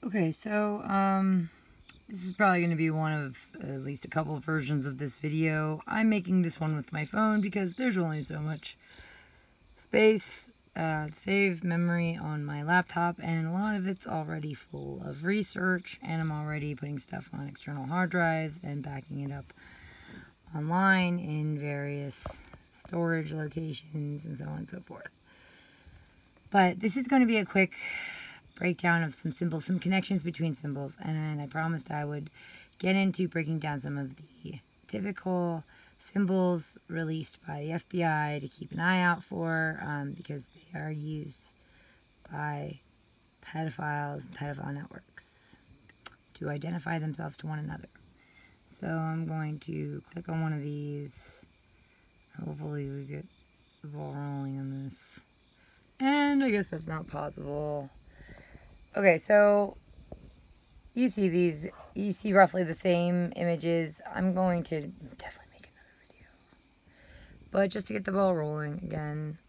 Okay, so, this is probably going to be one of at least a couple of versions of this video. I'm making this one with my phone because there's only so much space, save memory on my laptop, and a lot of it's already full of research, and I'm already putting stuff on external hard drives and backing it up online in various storage locations and so on and so forth. But this is going to be a quick breakdown of some symbols, some connections between symbols, and I promised I would get into breaking down some of the typical symbols released by the FBI to keep an eye out for, because they are used by pedophiles and pedophile networks to identify themselves to one another. So I'm going to click on one of these. Hopefully we get the ball rolling on this. And I guess that's not possible. Okay, so you see these, you see roughly the same images. I'm going to definitely make another video. But just to get the ball rolling again,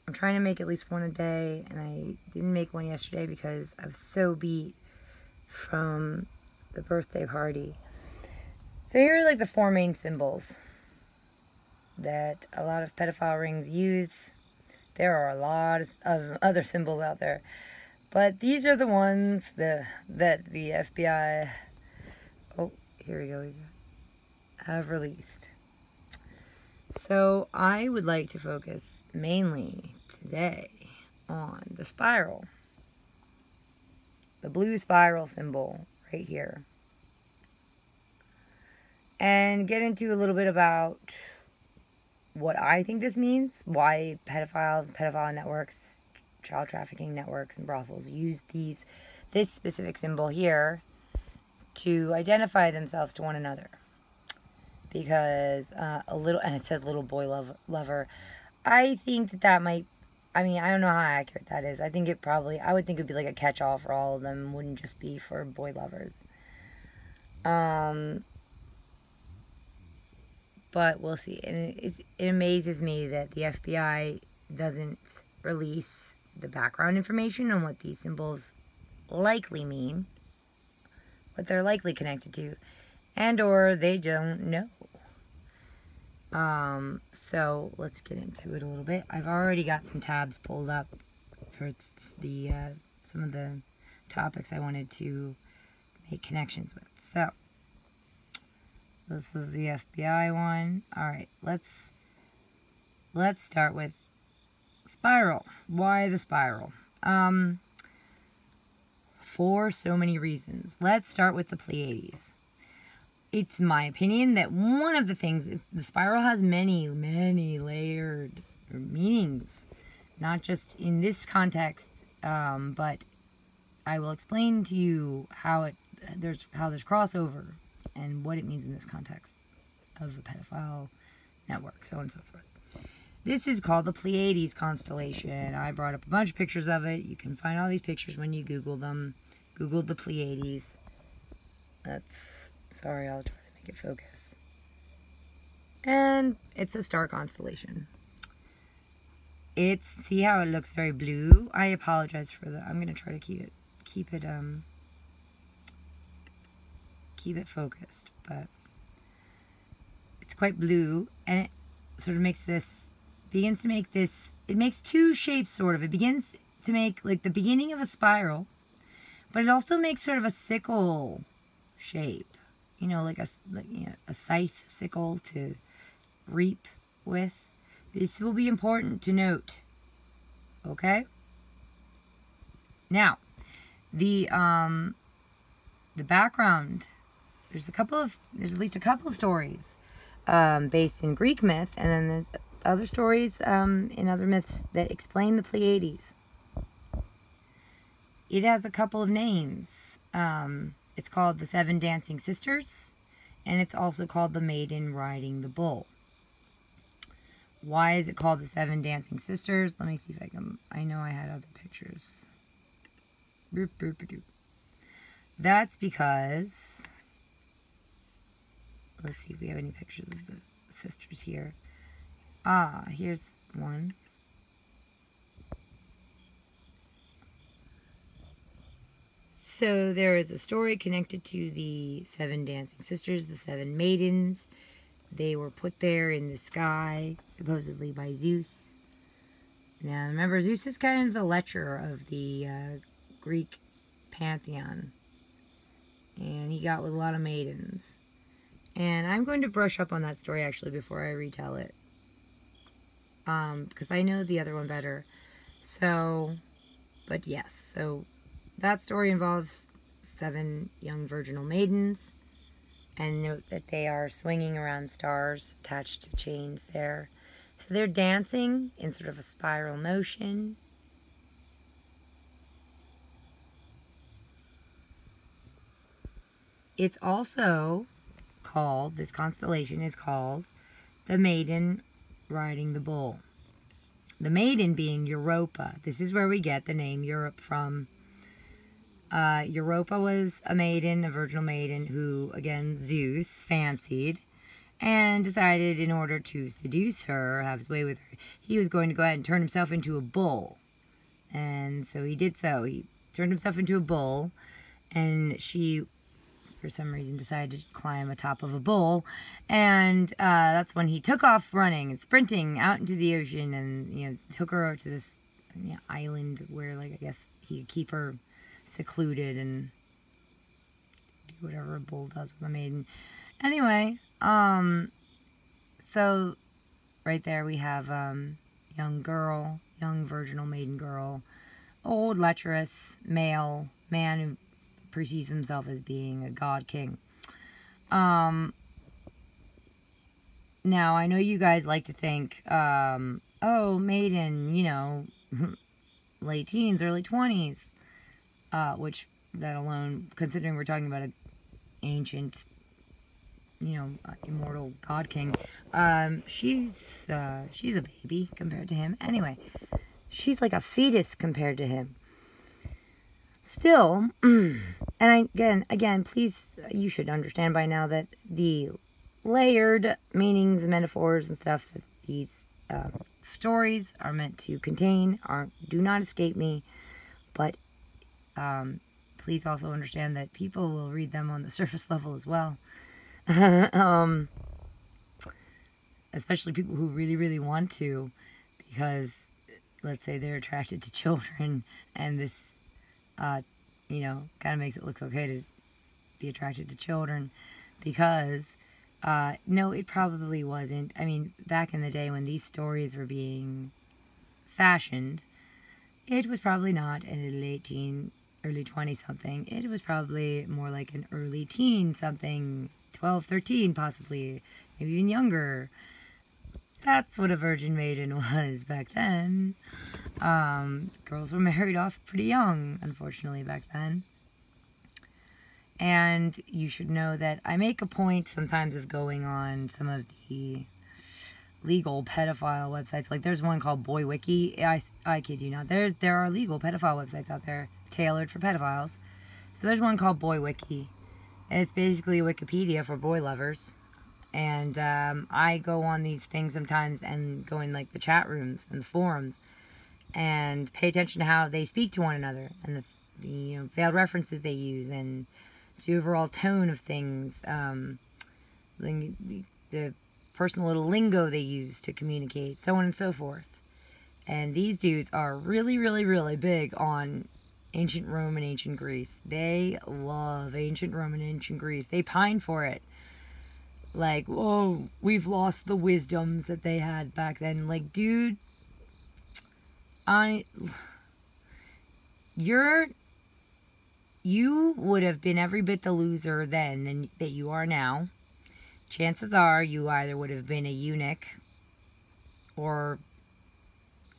I'm trying to make at least one a day, and I didn't make one yesterday because I was so beat from the birthday party. So here are like the four main symbols that a lot of pedophile rings use. There are a lot of other symbols out there, but these are the ones that the FBI, oh, here we go, have released. So I would like to focus mainly today on the spiral, the blue spiral symbol right here, and get into a little bit about what I think this means, why pedophiles, pedophile networks, child trafficking networks, and brothels use this specific symbol here to identify themselves to one another. Because and it says little boy lover. I think that might, I mean, I don't know how accurate that is. I think I would think it would be like a catch-all for all of them, wouldn't just be for boy lovers. But we'll see. And it amazes me that the FBI doesn't release the background information on what these symbols likely mean, what they're likely connected to, and or they don't know. So let's get into it a little bit. I've already got some tabs pulled up for the some of the topics I wanted to make connections with. So this is the FBI one. Alright, let's start with spiral. Why the spiral? For so many reasons. Let's start with the Pleiades. It's my opinion that one of the things, the spiral has many, many layered meanings. Not just in this context, but I will explain to you how there's crossover and what it means in this context of a pedophile network, so on and so forth. This is called the Pleiades constellation. I brought up a bunch of pictures of it. You can find all these pictures when you Google them. Google the Pleiades. Sorry, I'll try to make it focus. And it's a star constellation. See how it looks very blue? I apologize for I'm going to try to keep it focused, but it's quite blue, and it sort of it makes two shapes, sort of. It begins to make like the beginning of a spiral, but it also makes sort of a sickle shape, like a scythe sickle to reap with. This will be important to note, okay? Now, the background, there's at least a couple of stories based in Greek myth, and then there's other stories in other myths that explain the Pleiades. It has a couple of names. It's called the Seven Dancing Sisters, and it's also called the Maiden Riding the Bull. Why is it called the Seven Dancing Sisters? Let me see if I know I had other pictures. That's because, let's see if we have any pictures of the sisters here. Here's one. So there is a story connected to the 7 dancing sisters, the 7 maidens. They were put there in the sky, supposedly by Zeus. Now, remember, Zeus is kind of the lecher of the Greek pantheon. And he got with a lot of maidens. And I'm going to brush up on that story, actually, before I retell it. Because I know the other one better. So, but yes. So, that story involves 7 young virginal maidens. And note that they are swinging around stars attached to chains there. So they're dancing in sort of a spiral motion. It's also called, this constellation is called, the Maiden Riding the Bull. The maiden being Europa. This is where we get the name Europe from. Europa was a maiden, a virginal maiden, who, again, Zeus fancied and decided in order to seduce her, have his way with her, he was going to go ahead and turn himself into a bull. And so he did so. He turned himself into a bull, and she, for some reason, decided to climb atop of a bull. And that's when he took off running and sprinting out into the ocean and, you know, took her to this island where, like, I guess he could keep her secluded and do whatever a bull does with a maiden. Anyway, so right there we have young girl, young virginal maiden girl, old lecherous male man who perceives himself as being a god king. Now I know you guys like to think, oh, maiden, you know, late teens, early 20s. Which, that alone, considering we're talking about an ancient, you know, immortal god king, she's a baby compared to him. Anyway, she's like a fetus compared to him. Still, and again, please, you should understand by now that the layered meanings and metaphors and stuff that these stories are meant to contain do not escape me, but please also understand that people will read them on the surface level as well. Especially people who really, really want to, because let's say they're attracted to children, and this, you know, kind of makes it look okay to be attracted to children, because, no, it probably wasn't. I mean, back in the day when these stories were being fashioned, it was probably not an late teen, early 20-something. It was probably more like an early teen something, 12, 13 possibly, maybe even younger. That's what a virgin maiden was back then. Girls were married off pretty young, unfortunately, back then. And you should know that I make a point sometimes of going on some of the legal pedophile websites. Like, there's one called Boy Wiki. I kid you not. There are legal pedophile websites out there tailored for pedophiles. So there's one called Boy Wiki. And it's basically a Wikipedia for boy lovers. And I go on these things sometimes and go in, like, the chat rooms and the forums and pay attention to how they speak to one another and the you know, veiled references they use and the overall tone of things, the personal little lingo they use to communicate, so on and so forth. And these dudes are really, really, really big on ancient Rome and ancient Greece. They love ancient Rome and ancient Greece. They pine for it. Like, oh, we've lost the wisdoms that they had back then. Like, dude, you would have been every bit the loser then than that you are now. Chances are you either would have been a eunuch or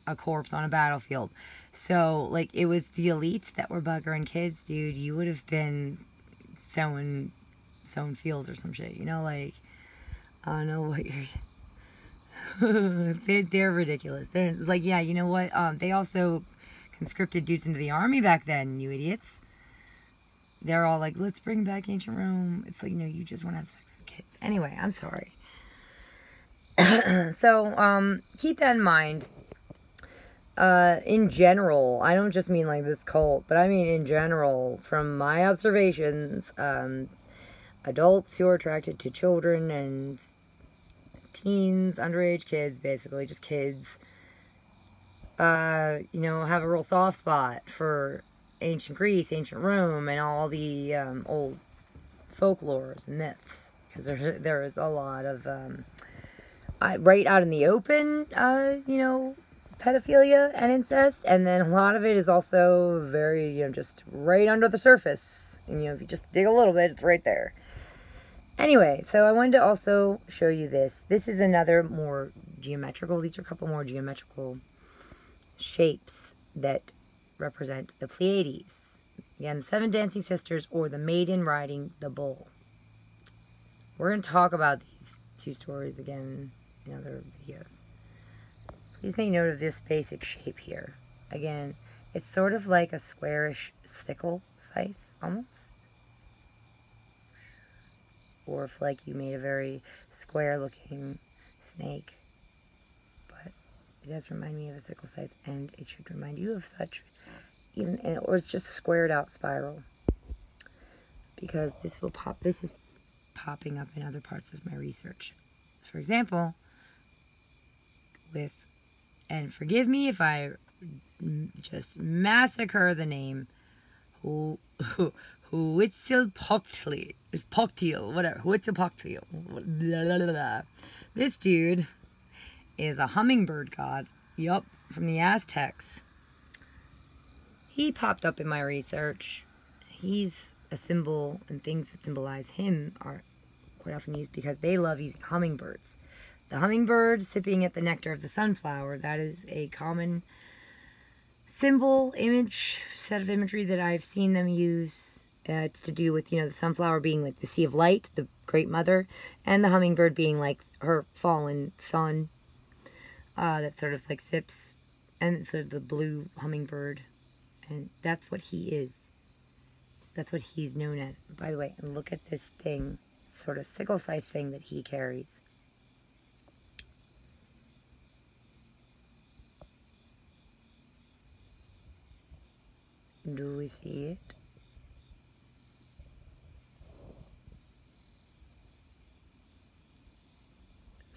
a corpse on a battlefield. So, like, it was the elites that were buggering kids, dude. You would have been sowing fields or some shit, you know, like, I don't know what you're... they're ridiculous. They're like, yeah, you know what, they also conscripted dudes into the army back then, you idiots. They're all like, let's bring back ancient Rome. It's like, no, you just want to have sex with kids. Anyway, I'm sorry. So, keep that in mind. in general, I don't just mean like this cult, but I mean in general, from my observations, adults who are attracted to children and teens, underage kids, basically just kids, you know, have a real soft spot for ancient Greece, ancient Rome, and all the old folklores and myths, because there is a lot of right out in the open, you know, pedophilia and incest, and then a lot of it is also very, you know, just right under the surface, and, you know, if you just dig a little bit, it's right there. Anyway, so I wanted to also show you this. This is another more geometrical, these are a couple more geometrical shapes that represent the Pleiades. Again, the 7 dancing sisters, or the maiden riding the bull. We're going to talk about these 2 stories again in other videos. Please make note of this basic shape here. Again, it's sort of like a squarish sickle scythe, almost. Or if like you made a very square looking snake. But it does remind me of a sickle scythe, and it should remind you of such, even, or it's just a squared out spiral. Because this will pop, this is popping up in other parts of my research. For example, with, and forgive me if I just massacre the name, Huitzilopochtli, whatever, Huitzilopochtli. This dude is a hummingbird god, yup, from the Aztecs. He popped up in my research. He's a symbol, and things that symbolize him are quite often used because they love using hummingbirds. The hummingbird sipping at the nectar of the sunflower, that is a common symbol, image, set of imagery that I've seen them use. It's to do with, you know, the sunflower being like the sea of light, the great mother, and the hummingbird being like her fallen son, that sort of like sips, and sort of the blue hummingbird, and that's what he is. That's what he's known as. By the way, and look at this thing, sort of sickle scythe thing that he carries. Do we see it?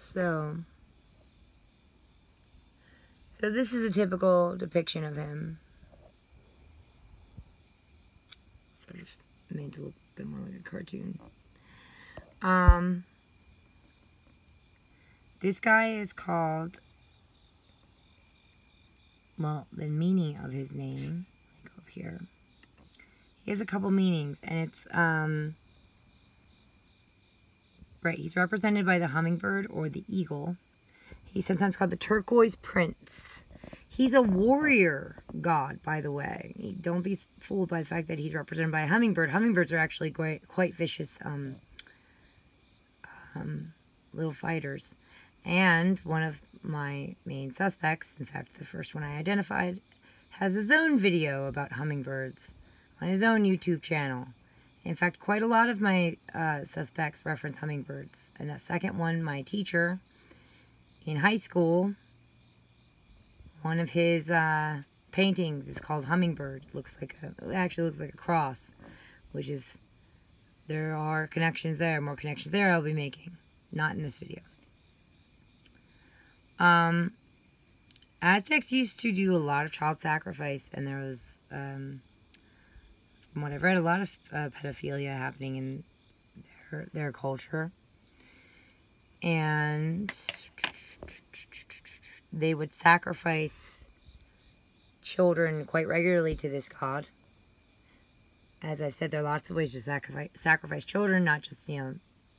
So this is a typical depiction of him. Sort of made to look a bit more like a cartoon. This guy is called, well, the meaning of his name, go up here. He has a couple meanings, and it's, right, he's represented by the hummingbird or the eagle. He's sometimes called the turquoise prince. He's a warrior god, by the way. Don't be fooled by the fact that he's represented by a hummingbird. Hummingbirds are actually quite vicious little fighters. And one of my main suspects, in fact, the first one I identified, has his own video about hummingbirds on his own YouTube channel. In fact, quite a lot of my suspects reference hummingbirds. And the second one, my teacher in high school, one of his paintings is called Hummingbird. It actually looks like a cross, which is, there are connections there, more connections there I'll be making. Not in this video. Aztecs used to do a lot of child sacrifice, and there was, from what I've read, a lot of pedophilia happening in their culture. And they would sacrifice children quite regularly to this god. As I've said, there are lots of ways to sacrifice children, not just, you know,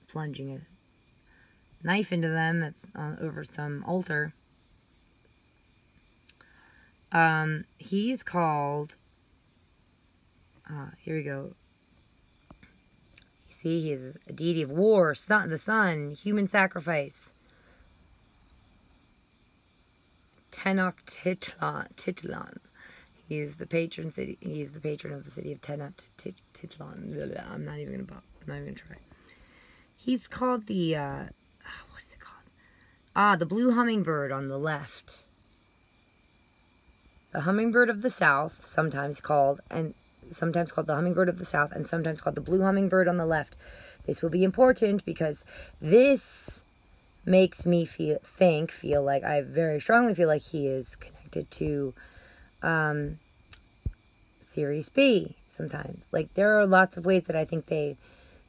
plunging a knife into them that's over some altar. He is called, here we go. You see, he is a deity of war, the sun, human sacrifice. Tenochtitlan. He is the patron city. He is the patron of the city of Tenochtitlan. I'm not even gonna try. He's called the what is it called? The blue hummingbird on the left. the hummingbird of the south, sometimes called the hummingbird of the south, and sometimes called the blue hummingbird on the left. This will be important because this makes me feel like I very strongly feel like he is connected to Series B sometimes. Like, there are lots of ways that I think they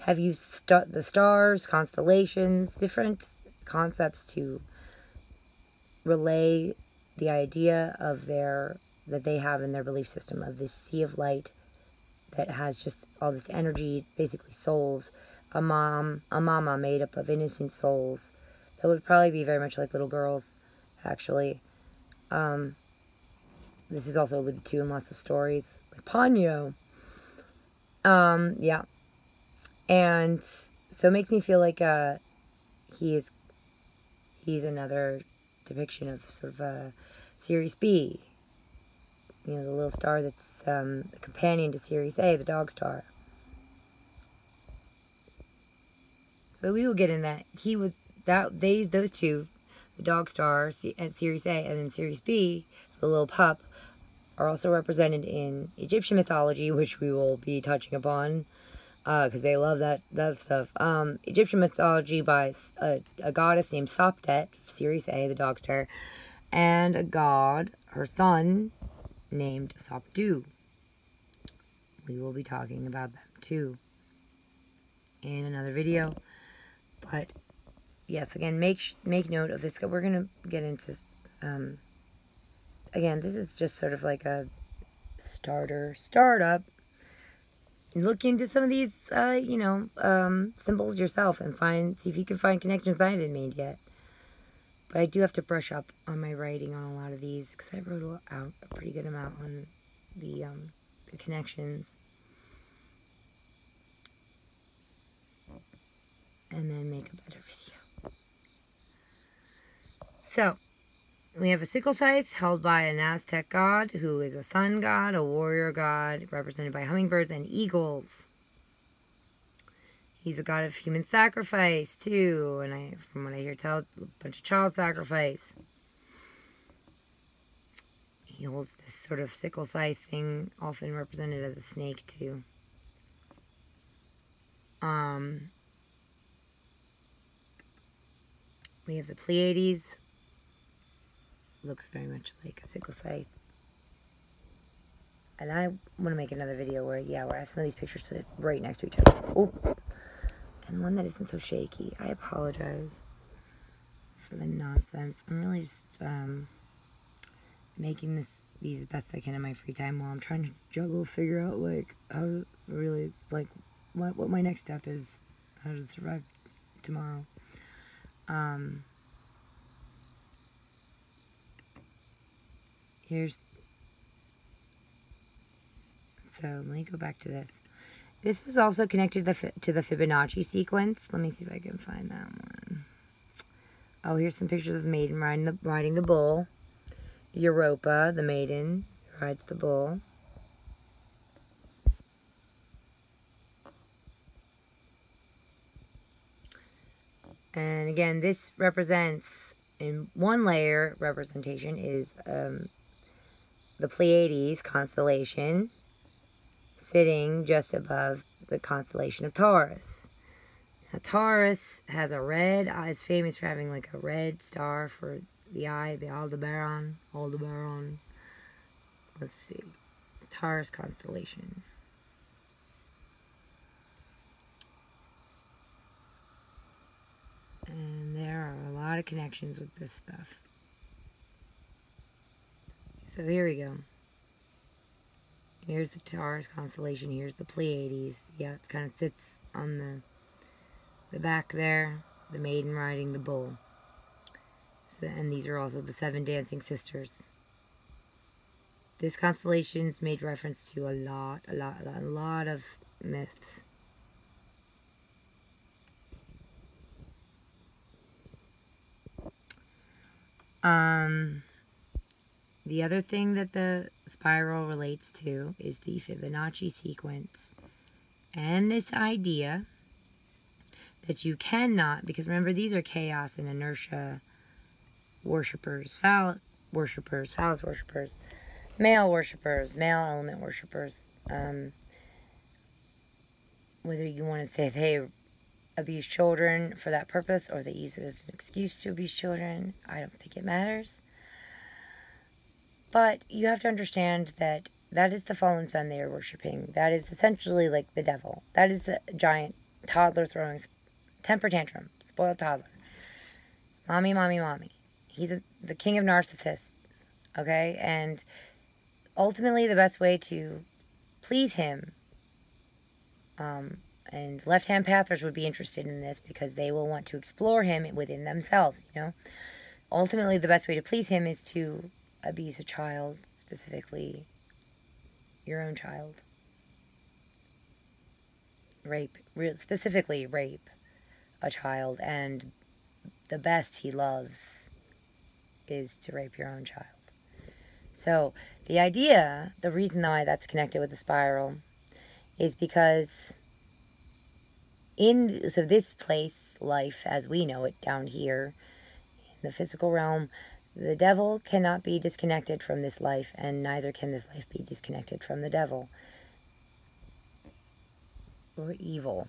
have used the stars, constellations, different concepts to relay the idea of that they have in their belief system of this sea of light that has just all this energy, basically souls, a mama made up of innocent souls that would probably be very much like little girls, actually. This is also alluded to in lots of stories, like Ponyo. Yeah. And so it makes me feel like he's another depiction of sort of Series B. You know, the little star that's a companion to Series A, the dog star. So we will get in that. Those two, the dog star at Series A and then Series B, the little pup, are also represented in Egyptian mythology, which we will be touching upon because they love that stuff. Egyptian mythology by a goddess named Sopdet, Series A, the dog star, and a god, her son, named Sopdu. We will be talking about them too in another video. But yes, again, make note of this. We're gonna get into again, this is just sort of like a startup. Look into some of these symbols yourself and see if you can find connections I haven't made yet. But I do have to brush up on my writing on a lot of these because I wrote out a pretty good amount on the connections. And then make a better video. So, we have a sickle scythe held by an Aztec god who is a sun god, a warrior god, represented by hummingbirds and eagles. He's a god of human sacrifice too, and from what I hear tell, a bunch of child sacrifice. He holds this sort of sickle scythe thing, often represented as a snake too. We have the Pleiades. Looks very much like a sickle scythe. And I want to make another video where I have some of these pictures sit right next to each other. Oh, and one that isn't so shaky. I apologize for the nonsense. I'm really just making these as best I can in my free time while I'm trying to figure out like how really it's like what my next step is, how to survive tomorrow. So let me go back to this. This is also connected to the Fibonacci sequence. Let me see if I can find that one. Oh, here's some pictures of the maiden riding the bull. Europa, the maiden, rides the bull. And again, this represents, in one layer representation, is the Pleiades constellation sitting just above the constellation of Taurus. Now, Taurus has is famous for having like a red star for the eye, the Aldebaran. Let's see. Taurus constellation. And there are a lot of connections with this stuff. So here we go. Here's the Taurus constellation. Here's the Pleiades. Yeah, it kind of sits on the back there. The maiden riding the bull. So, and these are also the 7 dancing sisters. This constellation's made reference to a lot of myths. The other thing that the spiral relates to is the Fibonacci sequence. And this idea that you cannot, because remember these are chaos and inertia worshippers, phallus worshippers. male worshippers, male element worshippers. Whether you want to say they abuse children for that purpose or they use it as an excuse to abuse children, I don't think it matters. But you have to understand that that is the fallen son they are worshipping. That is essentially like the devil. That is the giant toddler throwing temper tantrum, spoiled toddler. Mommy, mommy, mommy. He's the king of narcissists, okay? And ultimately the best way to please him, and left-hand pathers would be interested in this because they will want to explore him within themselves, you know? Ultimately, the best way to please him is to abuse a child, specifically your own child. Specifically rape a child, and the best he loves is to rape your own child. So, the idea, the reason why that's connected with the spiral is because so this place, life as we know it down here, in the physical realm, the devil cannot be disconnected from this life, and neither can this life be disconnected from the devil. Or evil.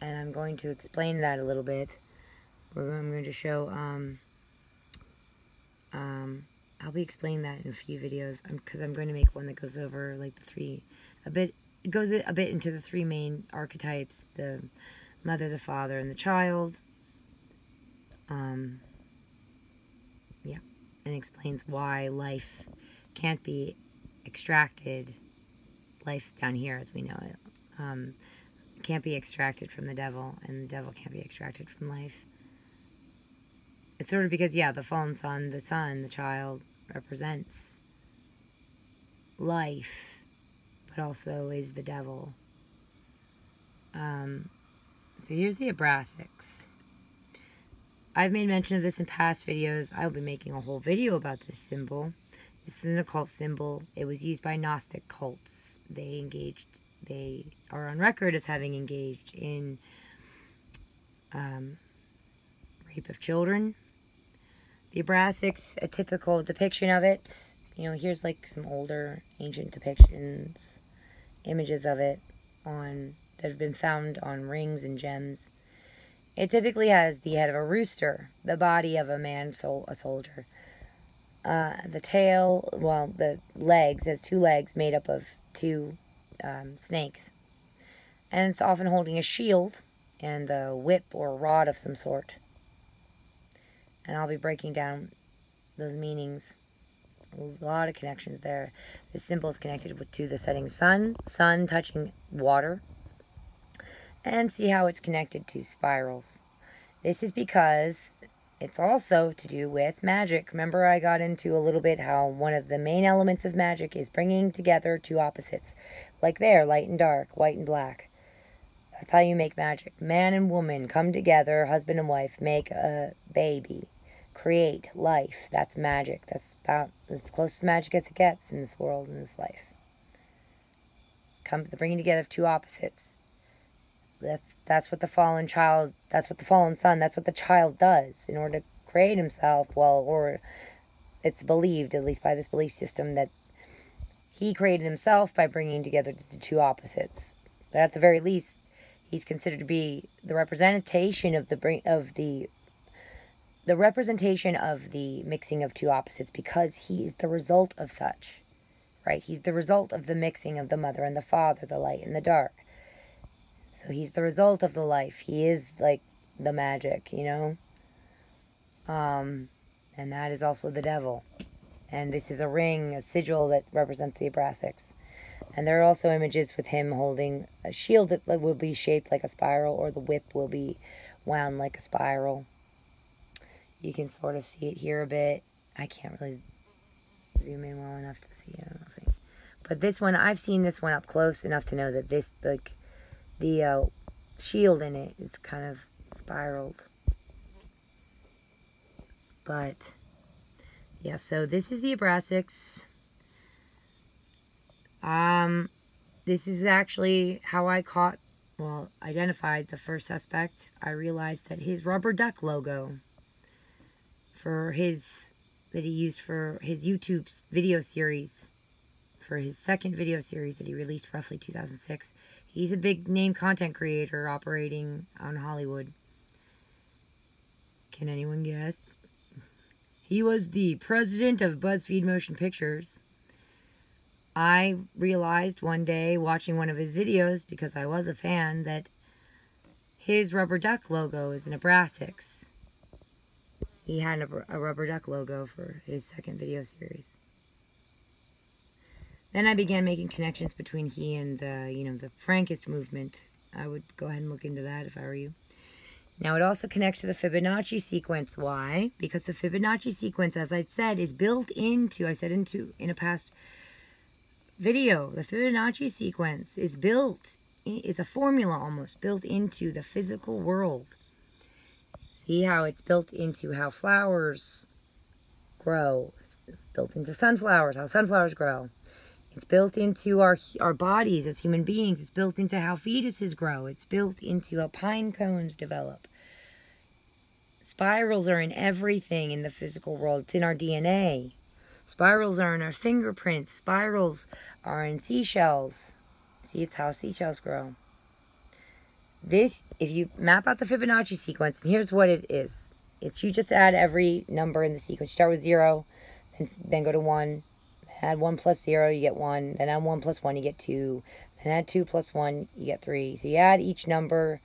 And I'm going to explain that a little bit. I'm going to show, I'll be explaining that in a few videos, because I'm going to make one that goes over, like, it goes a bit into the three main archetypes, the mother, the father, and the child. Yeah, and explains why life can't be extracted, life down here as we know it, can't be extracted from the devil, and the devil can't be extracted from life. It's sort of because, yeah, the fallen son, the child, represents life, but also is the devil. So here's the Abrasics. I've made mention of this in past videos. I will be making a whole video about this symbol. This is an occult symbol. It was used by Gnostic cults. They are on record as having engaged in rape of children. The Abrasics, a typical depiction of it. You know, here's like some older ancient depictions, images of it that have been found on rings and gems. It typically has the head of a rooster, the body of a man, a soldier. The tail, well, the legs, has two legs made up of two snakes. And it's often holding a shield and a whip or rod of some sort. And I'll be breaking down those meanings. A lot of connections there. This symbol is connected to the setting sun touching water. And see how it's connected to spirals. This is because it's also to do with magic. Remember I got into a little bit how one of the main elements of magic is bringing together two opposites. Like there, light and dark, white and black. That's how you make magic. Man and woman come together, husband and wife, make a baby. Create life. That's magic. That's about as close to magic as it gets in this world, in this life. The bringing together of two opposites. That's what the fallen child, that's what the fallen son, that's what the child does in order to create himself. Well, or it's believed, at least by this belief system, that he created himself by bringing together the two opposites. But at the very least, he's considered to be the representation of the representation of the mixing of two opposites, because he is the result of such, right? He's the result of the mixing of the mother and the father, the light and the dark. So he's the result of the life. He is like the magic, you know? And that is also the devil. And this is a ring, a sigil that represents the Abrasics. And there are also images with him holding a shield that will be shaped like a spiral, or the whip will be wound like a spiral. You can sort of see it here a bit. I can't really zoom in well enough to see it, I don't think. But this one, I've seen this one up close enough to know that this, like, the shield in it is kind of spiraled. But yeah, so this is the Abrasics. This is actually how I identified the first suspect. I realized that his rubber duck logo that he used for his YouTube video series for his second video series that he released roughly 2006. He's a big name content creator operating on Hollywood. Can anyone guess? He was the president of BuzzFeed Motion Pictures. I realized one day watching one of his videos, because I was a fan, that his rubber duck logo is an Abraxas. He had a rubber duck logo for his second video series. Then I began making connections between he and the Frankist movement. I would go ahead and look into that if I were you. Now, it also connects to the Fibonacci sequence. Why? Because the Fibonacci sequence, as I've said, is built into, I said in a past video, the Fibonacci sequence is a formula almost built into the physical world. See how it's built into how flowers grow. It's built into sunflowers, how sunflowers grow. It's built into our bodies as human beings. It's built into how fetuses grow. It's built into how pine cones develop. Spirals are in everything in the physical world. It's in our DNA. Spirals are in our fingerprints. Spirals are in seashells. See, it's how seashells grow. This, if you map out the Fibonacci sequence, and here's what it is. It's you just add every number in the sequence. You start with 0, then go to 1. Add 1 plus 0, you get 1. Then add 1 plus 1, you get 2. Then add 2 plus 1, you get 3. So you add each number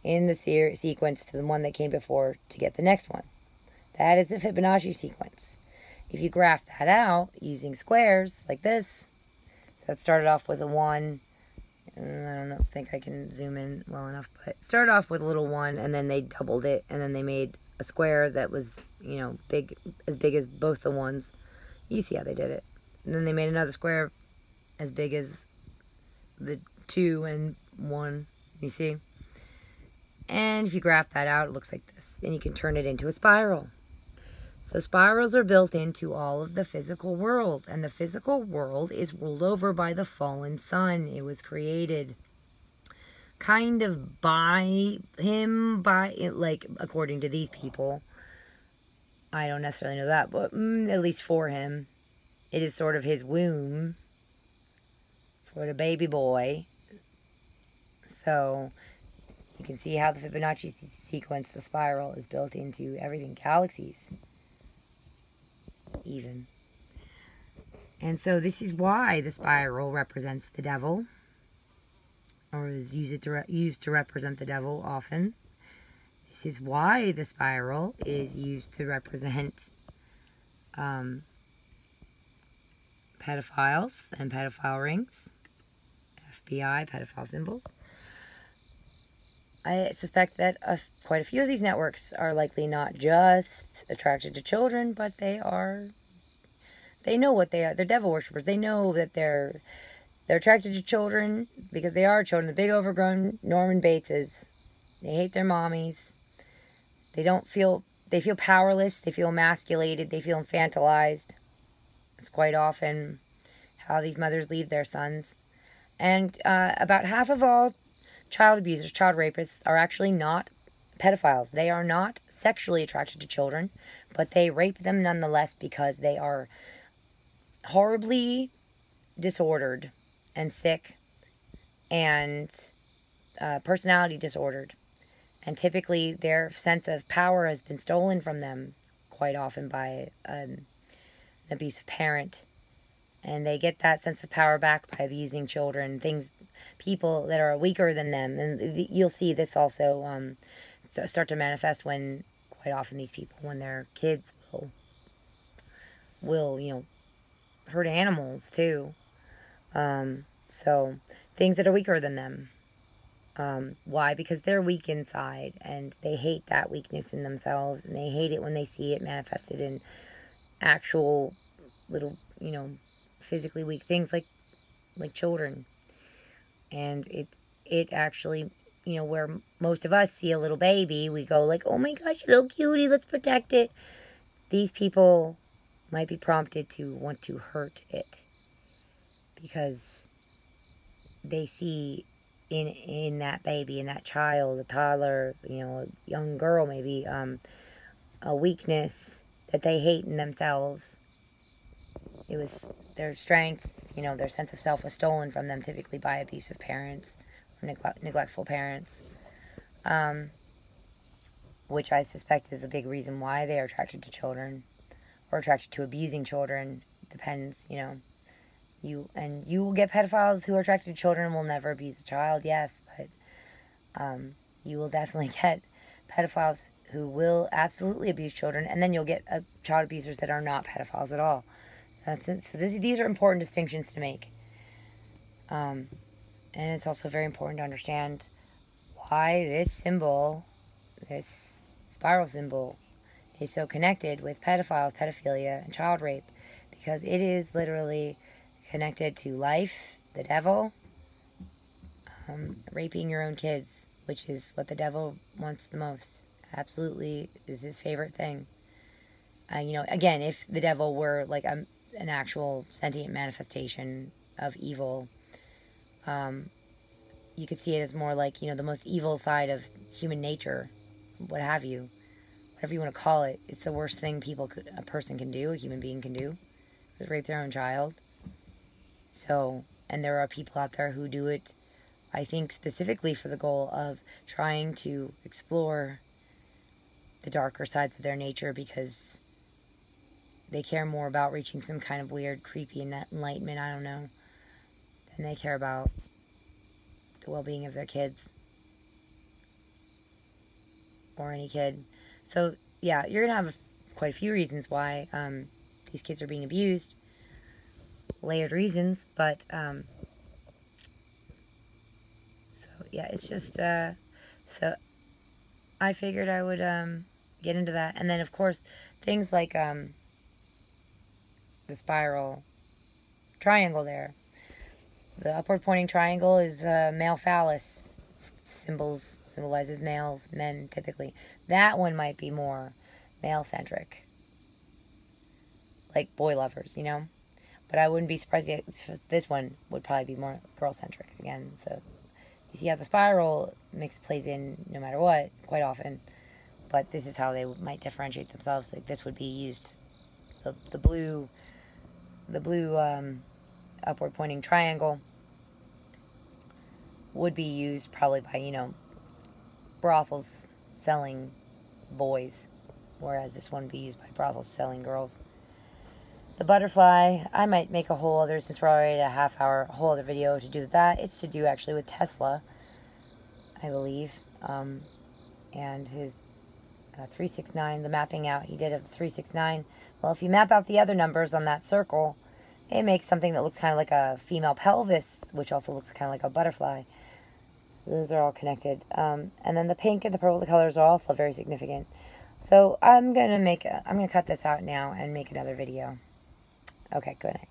in the sequence to the one that came before to get the next one. That is the Fibonacci sequence. If you graph that out using squares like this, so it started off with a 1. I don't think I can zoom in well enough, but it started off with a little 1, and then they doubled it, and then they made a square that was, as big as both the ones. You see how they did it. And then they made another square as big as the 2 and 1, you see? And if you graph that out, it looks like this. And you can turn it into a spiral. So spirals are built into all of the physical world. And the physical world is ruled over by the fallen sun. It was created kind of by him, according to these people. I don't necessarily know that, but at least for him. It is sort of his womb for the baby boy. So you can see how the Fibonacci sequence, the spiral, is built into everything. Galaxies, even. And so this is why the spiral represents the devil, or is used to represent the devil often. This is why the spiral is used to represent pedophiles and pedophile rings, FBI, pedophile symbols. I suspect that quite a few of these networks are likely not just attracted to children, but they know what they are. They're devil worshippers. They know that they're attracted to children because they are children. The big overgrown Norman Bateses. They hate their mommies. They feel powerless. They feel emasculated. They feel infantilized. It's quite often how these mothers leave their sons. And about half of all child abusers, child rapists, are actually not pedophiles. They are not sexually attracted to children, but they rape them nonetheless because they are horribly disordered and sick and personality disordered. And typically their sense of power has been stolen from them quite often by an abusive parent. And they get that sense of power back by abusing children, people that are weaker than them. And you'll see this also start to manifest when, quite often, these people, when their kids will hurt animals too. So things that are weaker than them. Why? Because they're weak inside, and they hate that weakness in themselves, and they hate it when they see it manifested in actual little, physically weak things like children. And it actually, where most of us see a little baby, we go like, oh my gosh, little cutie, let's protect it. These people might be prompted to want to hurt it because they see in that baby, in that child, a toddler, a young girl maybe, a weakness that they hate in themselves. It was their strength, you know, their sense of self was stolen from them, typically by abusive parents, or neglectful parents, which I suspect is a big reason why they are attracted to children, or attracted to abusing children. Depends, you know. You will get pedophiles who are attracted to children and will never abuse a child, yes, but you will definitely get pedophiles who will absolutely abuse children, and then you'll get child abusers that are not pedophiles at all. That's it. So these are important distinctions to make. And it's also very important to understand why this symbol, this spiral symbol, is so connected with pedophiles, pedophilia, and child rape, because it is literally connected to life, the devil, raping your own kids, which is what the devil wants the most. Absolutely is his favorite thing. You know, again, if the devil were like an actual sentient manifestation of evil, you could see it as more like, you know, the most evil side of human nature, what have you, whatever you want to call it. It's the worst thing a person can do, a human being can do, is rape their own child. So, and there are people out there who do it, I think, specifically for the goal of trying to explore the darker sides of their nature, because they care more about reaching some kind of weird, creepy enlightenment, I don't know, than they care about the well-being of their kids. Or any kid. So, yeah, you're going to have quite a few reasons why these kids are being abused. Layered reasons, but, so, yeah, it's just, so, I figured I would, get into that. And then, of course, things like, the spiral triangle there. The upward pointing triangle is male phallus. Symbolizes males, men typically. That one might be more male-centric. Like boy lovers, you know? But I wouldn't be surprised if this one would probably be more girl-centric again. So you see how the spiral plays in no matter what, quite often. But this is how they might differentiate themselves. Like this would be used, the blue upward pointing triangle would be used probably by, you know, brothels selling boys, whereas this one would be used by brothels selling girls. The butterfly, I might make a whole other, since we're already at a half-hour, whole other video to do with that. It's to do actually with Tesla, I believe, and his 369, the mapping out he did of the 369. Well, if you map out the other numbers on that circle, it makes something that looks kind of like a female pelvis, which also looks kind of like a butterfly. Those are all connected. And then the pink and the purple, the colors are also very significant. So I'm going to cut this out now and make another video. Okay, good night.